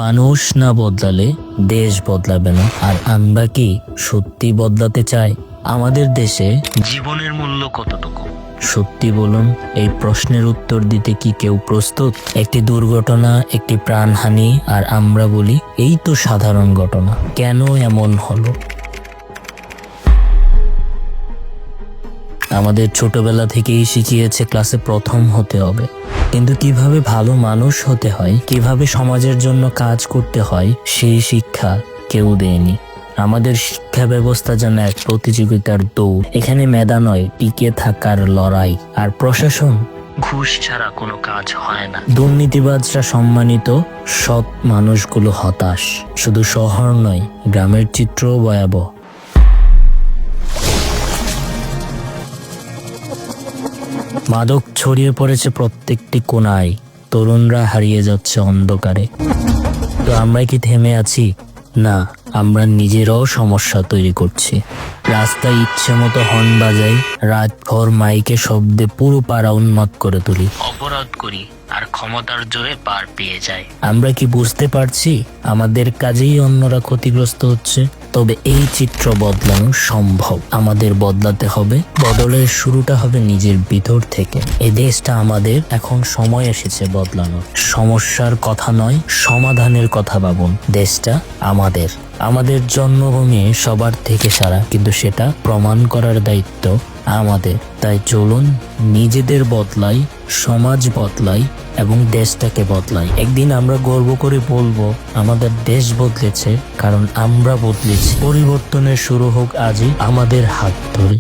মানুষ না বদলালে দেশ বদলাবে না। আর আমরা কি সত্যি বদলাতে চাই? আমাদের দেশে জীবনের মূল্য কতটুকু? সত্যি বলুন, এই প্রশ্নের উত্তর দিতে কি কেউ প্রস্তুত? একটি দুর্ঘটনা, একটি প্রাণহানি, আর আমরা বলি এই তো সাধারণ ঘটনা। কেন এমন হলো? আমাদের ছোটবেলা থেকেই শিখিয়েছে ক্লাসে প্রথম হতে হবে, কিন্তু কিভাবে ভালো মানুষ হতে হয়, কিভাবে সমাজের জন্য কাজ করতে হয়, সেই শিক্ষা কেউ দেয়নি। আমাদের শিক্ষা ব্যবস্থা যেন এক প্রতিযোগিতার দৌড়। এখানে মেধা নয়, টিকে থাকার লড়াই। আর প্রশাসন, ঘুষ ছাড়া কোনো কাজ হয় না। দুর্নীতিবাজরা সম্মানিত, সৎ মানুষগুলো হতাশ। শুধু শহর নয়, গ্রামের চিত্রও ভয়াবহ। মাদক ছড়িয়ে পড়েছে প্রত্যেকটি কোণায়, তরুণরা হারিয়ে যাচ্ছে অন্ধকারে। তো আমরা কি থেমে আছি? না, আমরা নিজেরাও সমস্যা তৈরি করছি। রাস্তায় ইচ্ছে মতো হর্ন বাজাই, রাতভর মাইকে শব্দে পুরো পাড়া উন্মাদ করে তুলি, অপরাধ করি আর ক্ষমতার জোরে পার পেয়ে যাই। আমরা কি বুঝতে পারছি আমাদের কাজেই অন্যরা ক্ষতিগ্রস্ত হচ্ছে? তবে এই চিত্র বদলানো সম্ভব। আমাদের বদলাতে হবে। বদলের শুরুটা হবে নিজের ভিতর থেকে। এই দেশটা আমাদের, এখন সময় এসেছে বদলানোর। সমস্যার কথা নয়, সমাধানের কথা ভাবুন। দেশটা আমাদের। আমাদের জন্মভূমি সবার থেকে সারা, কিন্তু সেটা প্রমাণ করার দায়িত্ব আমাদের। তাই চলুন নিজেদের বদলাই, সমাজ বদলাই এবং দেশটাকে বদলাই। একদিন আমরা গর্ব করে বলবো আমাদের দেশ বদলেছে, কারণ আমরা বদলেছি। পরিবর্তনের শুরু হোক আজই, আমাদের হাত ধরে।